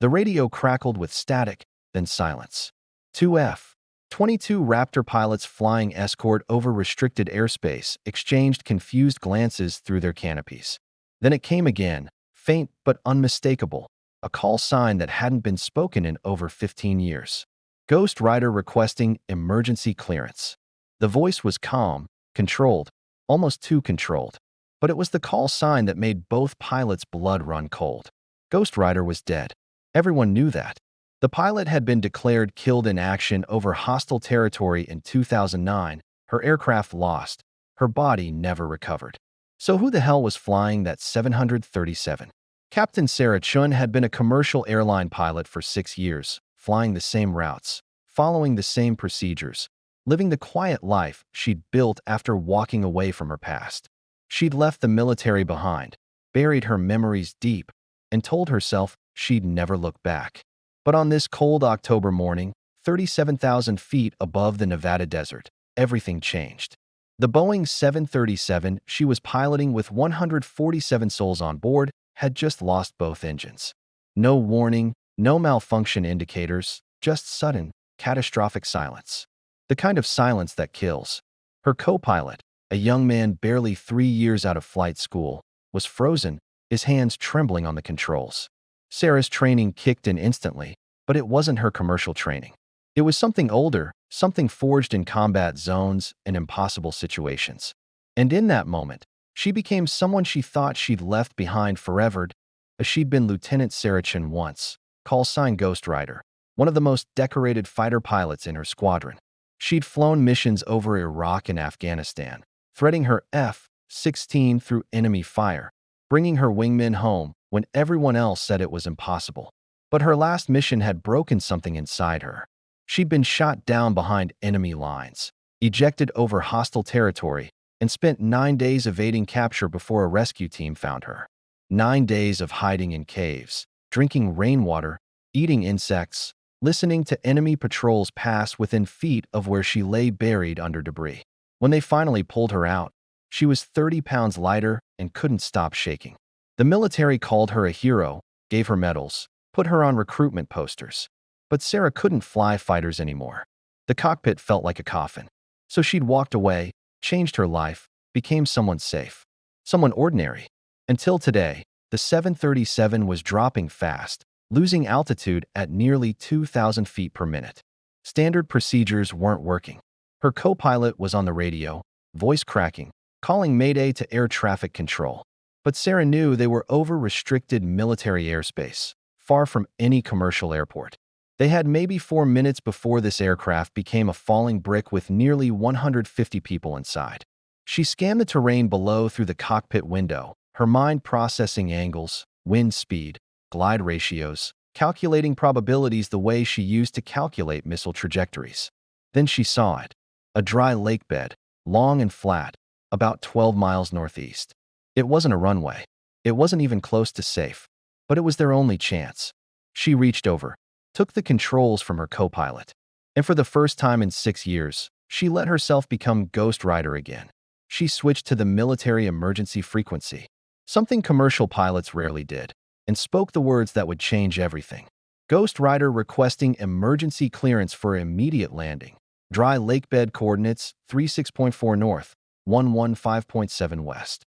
The radio crackled with static, then silence. Two F-22 Raptor pilots flying escort over restricted airspace exchanged confused glances through their canopies. Then it came again, faint but unmistakable, a call sign that hadn't been spoken in over 15 years. Ghost Rider requesting emergency clearance. The voice was calm, controlled, almost too controlled. But it was the call sign that made both pilots' blood run cold. Ghost Rider was dead. Everyone knew that. The pilot had been declared killed in action over hostile territory in 2009, her aircraft lost, her body never recovered. So who the hell was flying that 737? Captain Sarah Chun had been a commercial airline pilot for 6 years, flying the same routes, following the same procedures, living the quiet life she'd built after walking away from her past. She'd left the military behind, buried her memories deep, and told herself she'd never look back. But on this cold October morning, 37,000 feet above the Nevada desert, everything changed. The Boeing 737 she was piloting with 147 souls on board had just lost both engines. No warning, no malfunction indicators, just sudden, catastrophic silence. The kind of silence that kills. Her co-pilot, a young man barely 3 years out of flight school, was frozen, his hands trembling on the controls. Sarah's training kicked in instantly, but it wasn't her commercial training. It was something older, something forged in combat zones and impossible situations. And in that moment, she became someone she thought she'd left behind forever, as she'd been Lieutenant Sarah Chin once, call sign Ghost Rider, one of the most decorated fighter pilots in her squadron. She'd flown missions over Iraq and Afghanistan, threading her F-16 through enemy fire, bringing her wingmen home when everyone else said it was impossible. But her last mission had broken something inside her. She'd been shot down behind enemy lines, ejected over hostile territory, and spent 9 days evading capture before a rescue team found her. 9 days of hiding in caves, drinking rainwater, eating insects, listening to enemy patrols pass within feet of where she lay buried under debris. When they finally pulled her out, she was 30 pounds lighter and couldn't stop shaking. The military called her a hero, gave her medals, put her on recruitment posters. But Sarah couldn't fly fighters anymore. The cockpit felt like a coffin. So she'd walked away, changed her life, became someone safe, someone ordinary. Until today, the 737 was dropping fast, losing altitude at nearly 2,000 feet per minute. Standard procedures weren't working. Her co-pilot was on the radio, voice cracking, calling Mayday to air traffic control. But Sarah knew they were over restricted military airspace, far from any commercial airport. They had maybe 4 minutes before this aircraft became a falling brick with nearly 150 people inside. She scanned the terrain below through the cockpit window, her mind processing angles, wind speed, glide ratios, calculating probabilities the way she used to calculate missile trajectories. Then she saw it. A dry lake bed, long and flat, about 12 miles northeast. It wasn't a runway. It wasn't even close to safe. But it was their only chance. She reached over, took the controls from her co-pilot. And for the first time in 6 years, she let herself become Ghost Rider again. She switched to the military emergency frequency, something commercial pilots rarely did, and spoke the words that would change everything. Ghost Rider requesting emergency clearance for immediate landing. Dry lake bed coordinates 36.4 north, 115.7 west.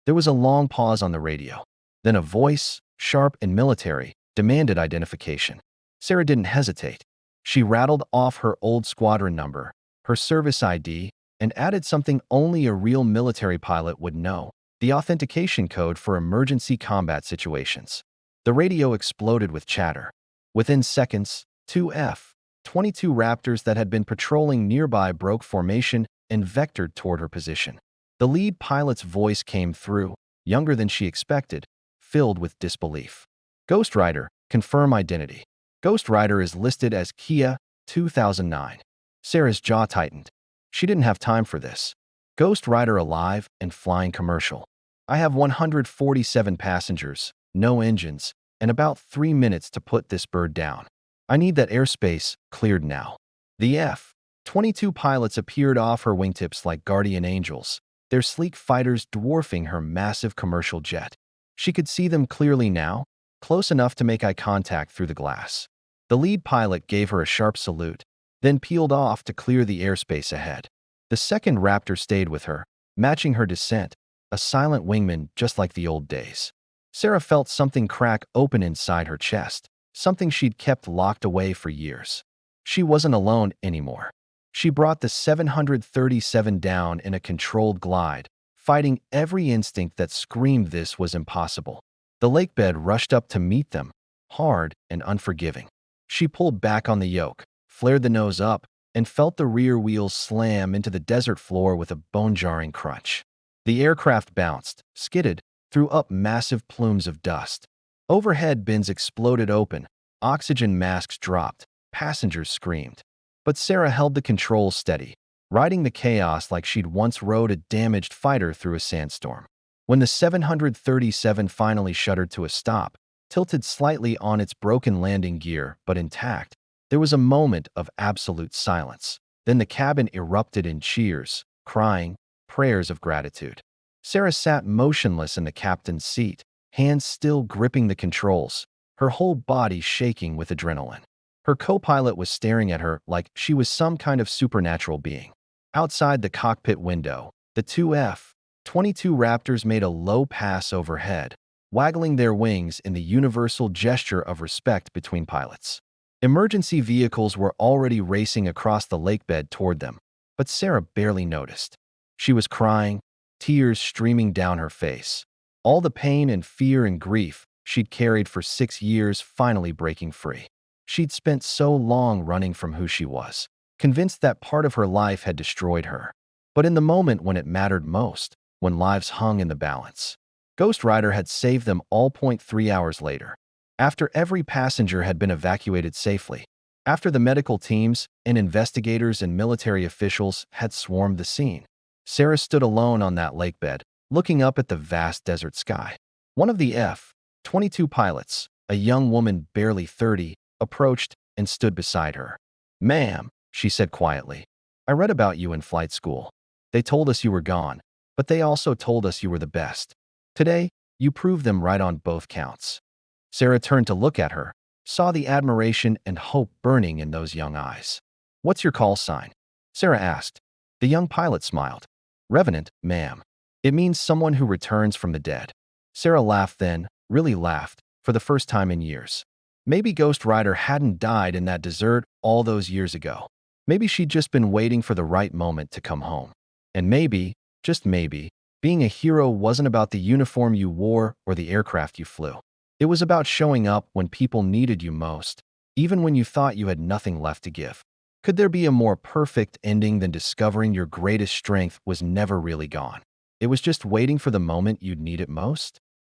There was a long pause on the radio. Then a voice, sharp and military, demanded identification. Sarah didn't hesitate. She rattled off her old squadron number, her service ID, and added something only a real military pilot would know: the authentication code for emergency combat situations. The radio exploded with chatter. Within seconds, 2 F-22 Raptors that had been patrolling nearby broke formation and vectored toward her position. The lead pilot's voice came through, younger than she expected, filled with disbelief. Ghost Rider, confirm identity. Ghost Rider is listed as Kia 2009. Sarah's jaw tightened. She didn't have time for this. Ghost Rider alive and flying commercial. I have 147 passengers, no engines, and about 3 minutes to put this bird down. I need that airspace cleared now. The F-22 pilots appeared off her wingtips like guardian angels, their sleek fighters dwarfing her massive commercial jet. She could see them clearly now, close enough to make eye contact through the glass. The lead pilot gave her a sharp salute, then peeled off to clear the airspace ahead. The second Raptor stayed with her, matching her descent, a silent wingman just like the old days. Sarah felt something crack open inside her chest, something she'd kept locked away for years. She wasn't alone anymore. She brought the 737 down in a controlled glide, fighting every instinct that screamed this was impossible. The lakebed rushed up to meet them, hard and unforgiving. She pulled back on the yoke, flared the nose up, and felt the rear wheels slam into the desert floor with a bone-jarring crunch. The aircraft bounced, skidded, threw up massive plumes of dust. Overhead bins exploded open, oxygen masks dropped, passengers screamed. But Sarah held the controls steady, riding the chaos like she'd once rode a damaged fighter through a sandstorm. When the 737 finally shuddered to a stop, tilted slightly on its broken landing gear but intact, there was a moment of absolute silence. Then the cabin erupted in cheers, crying, prayers of gratitude. Sarah sat motionless in the captain's seat, hands still gripping the controls, her whole body shaking with adrenaline. Her co-pilot was staring at her like she was some kind of supernatural being. Outside the cockpit window, the two F-22 Raptors made a low pass overhead, waggling their wings in the universal gesture of respect between pilots. Emergency vehicles were already racing across the lakebed toward them, but Sarah barely noticed. She was crying, tears streaming down her face. All the pain and fear and grief she'd carried for 6 years finally breaking free. She'd spent so long running from who she was, convinced that part of her life had destroyed her. But in the moment when it mattered most, when lives hung in the balance, Ghost Rider had saved them all. 3 hours later, after every passenger had been evacuated safely, after the medical teams and investigators and military officials had swarmed the scene, Sarah stood alone on that lakebed, looking up at the vast desert sky. One of the F-22 pilots, a young woman barely 30, approached and stood beside her. "Ma'am," she said quietly, "I read about you in flight school. They told us you were gone, but they also told us you were the best. Today, you proved them right on both counts." Sarah turned to look at her, saw the admiration and hope burning in those young eyes. "What's your call sign?" Sarah asked. The young pilot smiled. "Revenant, ma'am. It means someone who returns from the dead." Sarah laughed then, really laughed, for the first time in years. Maybe Ghost Rider hadn't died in that desert all those years ago. Maybe she'd just been waiting for the right moment to come home. And maybe, just maybe, being a hero wasn't about the uniform you wore or the aircraft you flew. It was about showing up when people needed you most, even when you thought you had nothing left to give. Could there be a more perfect ending than discovering your greatest strength was never really gone? It was just waiting for the moment you'd need it most?